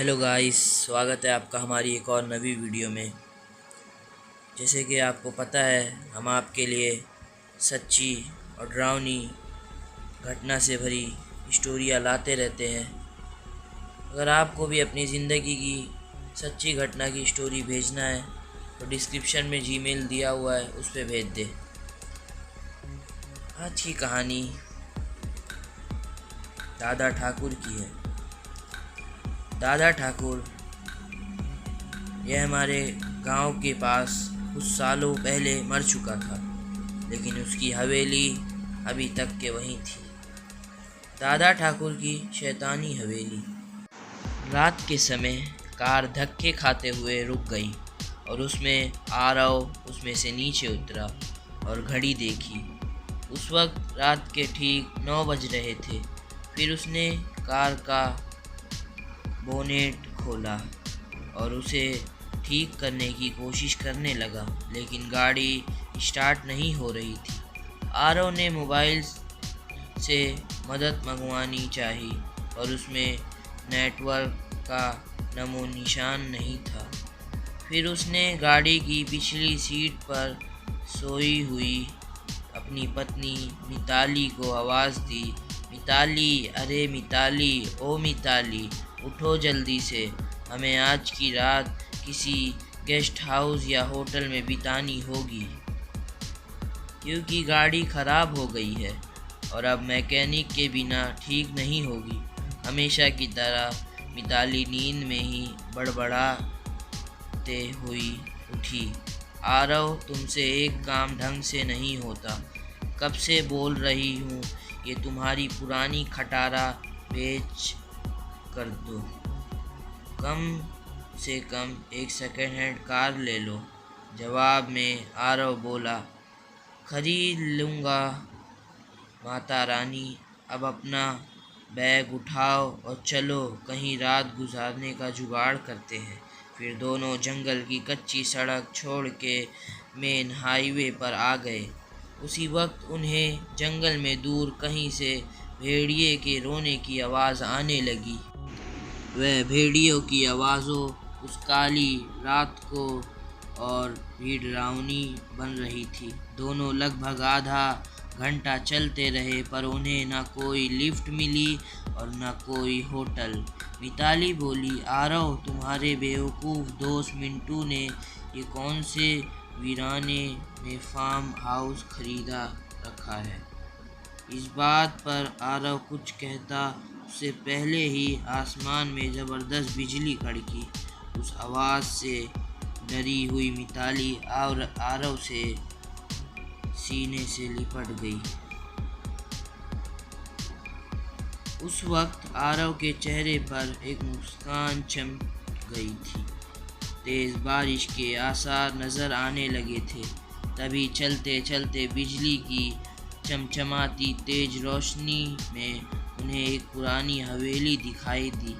Hello guys, स्वागत है आपका हमारी एक और नवी वीडियो में। जैसे कि आपको पता है, हम आपके लिए सच्ची और डरावनी घटना से भरी स्टोरियाँ लाते रहते हैं। अगर आपको भी अपनी ज़िंदगी की सच्ची घटना की स्टोरी भेजना है तो डिस्क्रिप्शन में जीमेल दिया हुआ है, उस पर भेज दे। आज की कहानी दादा ठाकुर की है। दादा ठाकुर यह हमारे गांव के पास कुछ सालों पहले मर चुका था, लेकिन उसकी हवेली अभी तक के वहीं थी। दादा ठाकुर की शैतानी हवेली। रात के समय कार धक्के खाते हुए रुक गई और उसमें आरव उसमें से नीचे उतरा और घड़ी देखी। उस वक्त रात के ठीक 9 बज रहे थे। फिर उसने कार का बोनेट खोला और उसे ठीक करने की कोशिश करने लगा, लेकिन गाड़ी स्टार्ट नहीं हो रही थी। आरव ने मोबाइल से मदद मंगवानी चाही और उसमें नेटवर्क का नमो निशान नहीं था। फिर उसने गाड़ी की पिछली सीट पर सोई हुई अपनी पत्नी मिताली को आवाज़ दी, मिताली, अरे मिताली, ओ मिताली, उठो जल्दी से, हमें आज की रात किसी गेस्ट हाउस या होटल में बितानी होगी, क्योंकि गाड़ी ख़राब हो गई है और अब मैकेनिक के बिना ठीक नहीं होगी। हमेशा की तरह मिताली नींद में ही बड़बड़ाते हुई उठी। आरव, तुमसे एक काम ढंग से नहीं होता। कब से बोल रही हूँ कि तुम्हारी पुरानी खटारा बेच कर दो, कम से कम एक सेकेंड हैंड कार ले लो। जवाब में आरव बोला, खरीद लूँगा माता रानी, अब अपना बैग उठाओ और चलो कहीं रात गुजारने का जुगाड़ करते हैं। फिर दोनों जंगल की कच्ची सड़क छोड़ के मेन हाईवे पर आ गए। उसी वक्त उन्हें जंगल में दूर कहीं से भेड़िए के रोने की आवाज़ आने लगी। वह भेड़ियों की आवाज़ों उस काली रात को और भी डरावनी बन रही थी। दोनों लगभग आधा घंटा चलते रहे, पर उन्हें न कोई लिफ्ट मिली और न कोई होटल। मिताली बोली, आरव, तुम्हारे बेवकूफ़ दोस्त मिंटू ने ये कौन से वीराने में फार्म हाउस खरीदा रखा है। इस बात पर आरव कुछ कहता उससे पहले ही आसमान में ज़बरदस्त बिजली कड़की। उस आवाज़ से डरी हुई मिताली और आरव से सीने से लिपट गई। उस वक्त आरव के चेहरे पर एक मुस्कान चमक गई थी। तेज़ बारिश के आसार नज़र आने लगे थे। तभी चलते चलते बिजली की चमचमाती तेज रोशनी में उन्हें एक पुरानी हवेली दिखाई दी।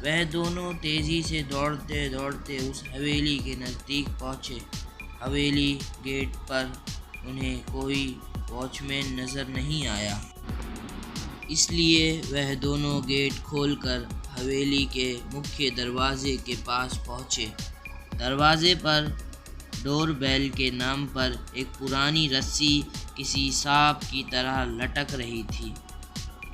वह दोनों तेज़ी से दौड़ते दौड़ते उस हवेली के नज़दीक पहुँचे। हवेली गेट पर उन्हें कोई वॉचमैन नज़र नहीं आया, इसलिए वह दोनों गेट खोलकर हवेली के मुख्य दरवाजे के पास पहुँचे। दरवाजे पर डोर बेल के नाम पर एक पुरानी रस्सी किसी सांप की तरह लटक रही थी।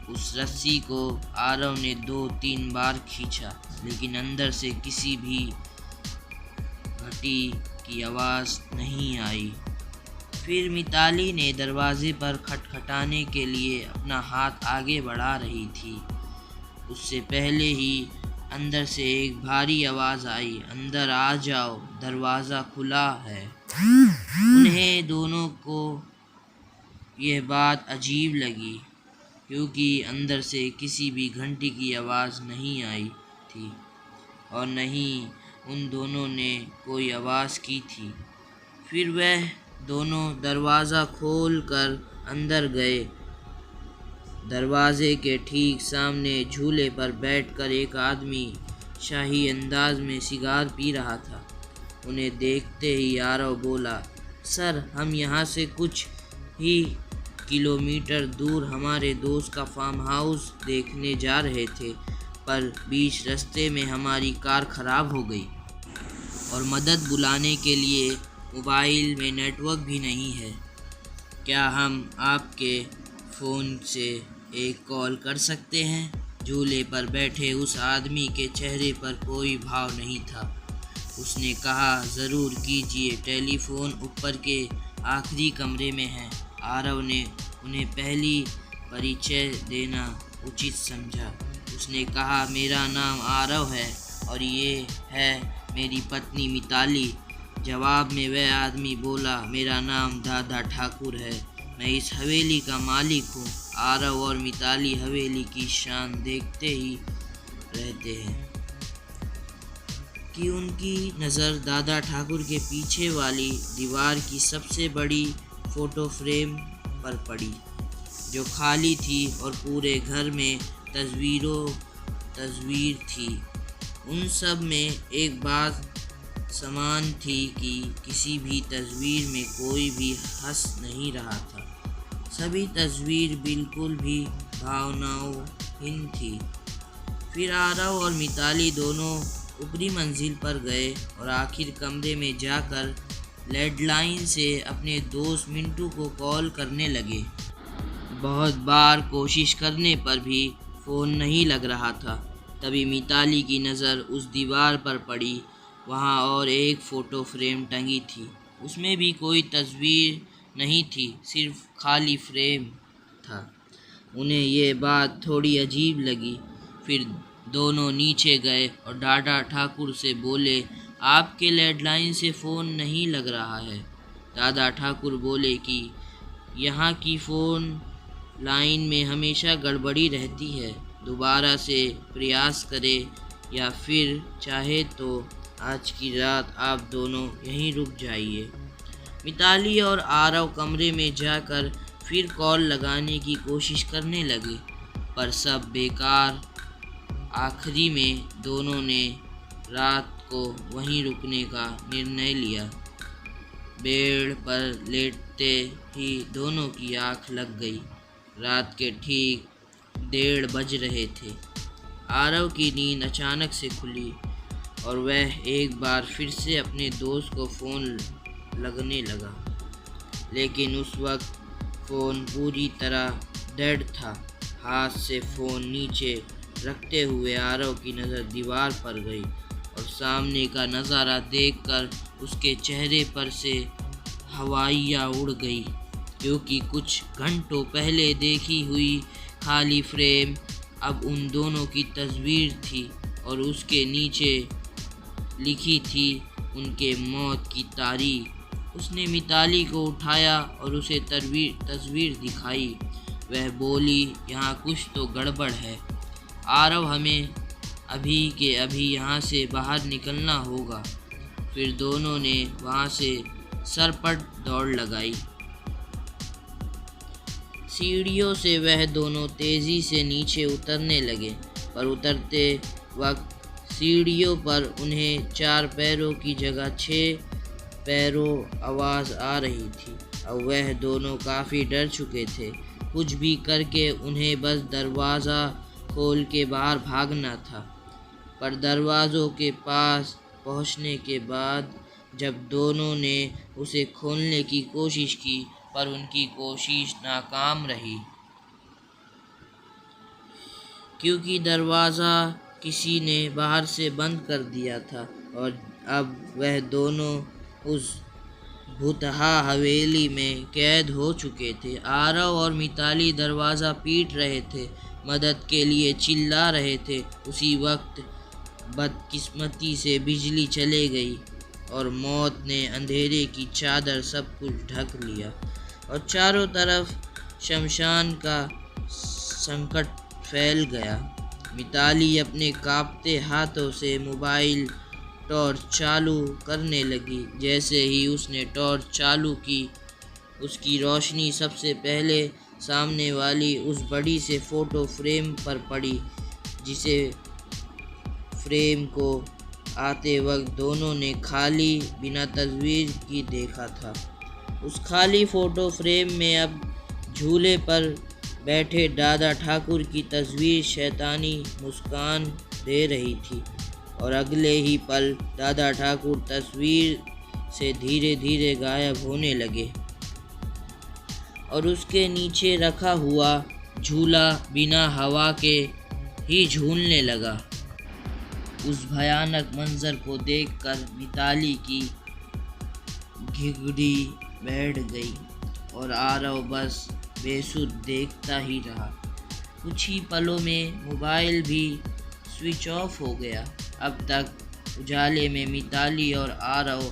उस रस्सी को आरव ने 2-3 बार खींचा, लेकिन अंदर से किसी भी घटी की आवाज़ नहीं आई। फिर मिताली ने दरवाजे पर खटखटाने के लिए अपना हाथ आगे बढ़ा रही थी। उससे पहले ही अंदर से एक भारी आवाज़ आई, अंदर आ जाओ, दरवाज़ा खुला है। उन्हें दोनों को यह बात अजीब लगी, क्योंकि अंदर से किसी भी घंटी की आवाज़ नहीं आई थी और न ही उन दोनों ने कोई आवाज़ की थी। फिर वह दोनों दरवाज़ा खोल कर अंदर गए। दरवाजे के ठीक सामने झूले पर बैठकर एक आदमी शाही अंदाज में सिगार पी रहा था। उन्हें देखते ही आरव बोला, सर, हम यहाँ से कुछ ही किलोमीटर दूर हमारे दोस्त का फार्म हाउस देखने जा रहे थे। पर बीच रास्ते में हमारी कार खराब हो गई और मदद बुलाने के लिए मोबाइल में नेटवर्क भी नहीं है। क्या हम आपके फ़ोन से एक कॉल कर सकते हैं? झूले पर बैठे उस आदमी के चेहरे पर कोई भाव नहीं था। उसने कहा, ज़रूर कीजिए, टेलीफोन ऊपर के आखिरी कमरे में है। आरव ने उन्हें पहली परिचय देना उचित समझा। उसने कहा, मेरा नाम आरव है और ये है मेरी पत्नी मिताली। जवाब में वह आदमी बोला, मेरा नाम दादा ठाकुर है, मैं इस हवेली का मालिक हूँ। आरव और मिताली हवेली की शान देखते ही रहते हैं कि उनकी नज़र दादा ठाकुर के पीछे वाली दीवार की सबसे बड़ी फ़ोटो फ्रेम पर पड़ी, जो खाली थी और पूरे घर में तस्वीर थी। उन सब में एक बात समान थी कि किसी भी तस्वीर में कोई भी हंस नहीं रहा था। सभी तस्वीर बिल्कुल भी भावनाहीन थी। फिर आरव और मिताली दोनों ऊपरी मंजिल पर गए और आखिर कमरे में जाकर लैंडलाइन से अपने दोस्त मिंटू को कॉल करने लगे। बहुत बार कोशिश करने पर भी फ़ोन नहीं लग रहा था। तभी मिताली की नज़र उस दीवार पर पड़ी। वहाँ और एक फ़ोटो फ्रेम टंगी थी। उसमें भी कोई तस्वीर नहीं थी, सिर्फ खाली फ्रेम था। उन्हें ये बात थोड़ी अजीब लगी। फिर दोनों नीचे गए और दादा ठाकुर से बोले, आपके लैंडलाइन से फ़ोन नहीं लग रहा है। दादा ठाकुर बोले कि यहाँ की फ़ोन लाइन में हमेशा गड़बड़ी रहती है, दोबारा से प्रयास करें या फिर चाहे तो आज की रात आप दोनों यहीं रुक जाइए। मिताली और आरव कमरे में जाकर फिर कॉल लगाने की कोशिश करने लगे, पर सब बेकार। आखिरी में दोनों ने रात को वहीं रुकने का निर्णय लिया। बेड पर लेटते ही दोनों की आंख लग गई। रात के ठीक 1:30 बज रहे थे। आरव की नींद अचानक से खुली और वह एक बार फिर से अपने दोस्त को फ़ोन लगने लगा, लेकिन उस वक्त फ़ोन पूरी तरह डेड था। हाथ से फ़ोन नीचे रखते हुए आरव की नज़र दीवार पर गई और सामने का नज़ारा देखकर उसके चेहरे पर से हवाइयाँ उड़ गई, क्योंकि कुछ घंटों पहले देखी हुई खाली फ्रेम अब उन दोनों की तस्वीर थी और उसके नीचे लिखी थी उनके मौत की तारीख। उसने मिताली को उठाया और उसे तस्वीर दिखाई। वह बोली, यहाँ कुछ तो गड़बड़ है आरव, हमें अभी के अभी यहाँ से बाहर निकलना होगा। फिर दोनों ने वहाँ से सरपट दौड़ लगाई। सीढ़ियों से वह दोनों तेज़ी से नीचे उतरने लगे, पर उतरते वक्त सीढ़ियों पर उन्हें 4 पैरों की जगह 6 पैरों आवाज़ आ रही थी। अब वह दोनों काफ़ी डर चुके थे। कुछ भी करके उन्हें बस दरवाज़ा खोल के बाहर भागना था। पर दरवाज़ों के पास पहुंचने के बाद जब दोनों ने उसे खोलने की कोशिश की, पर उनकी कोशिश नाकाम रही, क्योंकि दरवाज़ा किसी ने बाहर से बंद कर दिया था और अब वह दोनों उस भूतहा हवेली में कैद हो चुके थे। आरव और मिताली दरवाज़ा पीट रहे थे, मदद के लिए चिल्ला रहे थे। उसी वक्त बदकिस्मती से बिजली चले गई और मौत ने अंधेरे की चादर सब कुछ ढक लिया और चारों तरफ शमशान का संकट फैल गया। मिताली अपने कांपते हाथों से मोबाइल टॉर्च चालू करने लगी। जैसे ही उसने टॉर्च चालू की, उसकी रोशनी सबसे पहले सामने वाली उस बड़ी से फ़ोटो फ्रेम पर पड़ी, जिसे फ्रेम को आते वक्त दोनों ने खाली बिना तस्वीर की देखा था। उस खाली फ़ोटो फ्रेम में अब झूले पर बैठे दादा ठाकुर की तस्वीर शैतानी मुस्कान दे रही थी और अगले ही पल दादा ठाकुर तस्वीर से धीरे धीरे गायब होने लगे और उसके नीचे रखा हुआ झूला बिना हवा के ही झूलने लगा। उस भयानक मंजर को देखकर मिताली की घिघड़ी बैठ गई और आरव बस बेसुध देखता ही रहा। कुछ ही पलों में मोबाइल भी स्विच ऑफ हो गया। अब तक उजाले में मिताली और आरव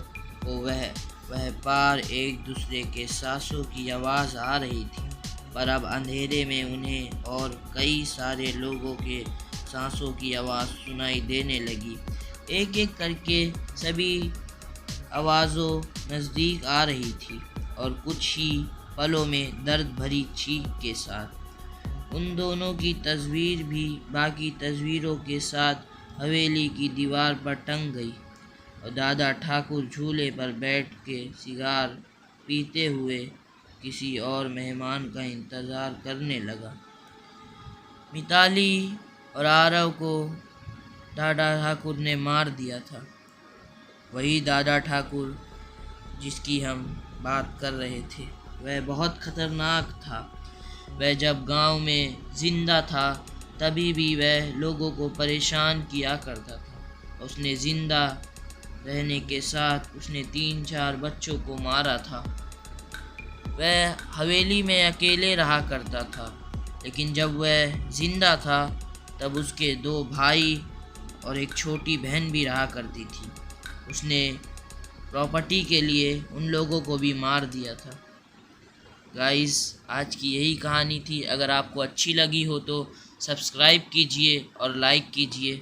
को वह पार एक दूसरे के सांसों की आवाज़ आ रही थी, पर अब अंधेरे में उन्हें और कई सारे लोगों के सांसों की आवाज़ सुनाई देने लगी। एक एक करके सभी आवाज़ों नज़दीक आ रही थी और कुछ ही पलों में दर्द भरी चीख के साथ उन दोनों की तस्वीर भी बाकी तस्वीरों के साथ हवेली की दीवार पर टंग गई और दादा ठाकुर झूले पर बैठ के सिगार पीते हुए किसी और मेहमान का इंतज़ार करने लगा। मिताली और आरव को दादा ठाकुर ने मार दिया था, वही दादा ठाकुर जिसकी हम बात कर रहे थे। वह बहुत खतरनाक था। वह जब गांव में जिंदा था तभी भी वह लोगों को परेशान किया करता था। उसने जिंदा रहने के साथ उसने 3-4 बच्चों को मारा था। वह हवेली में अकेले रहा करता था, लेकिन जब वह जिंदा था तब उसके 2 भाई और एक छोटी बहन भी रहा करती थी। उसने प्रॉपर्टी के लिए उन लोगों को भी मार दिया था। गाइस, आज की यही कहानी थी। अगर आपको अच्छी लगी हो तो सब्सक्राइब कीजिए और लाइक कीजिए।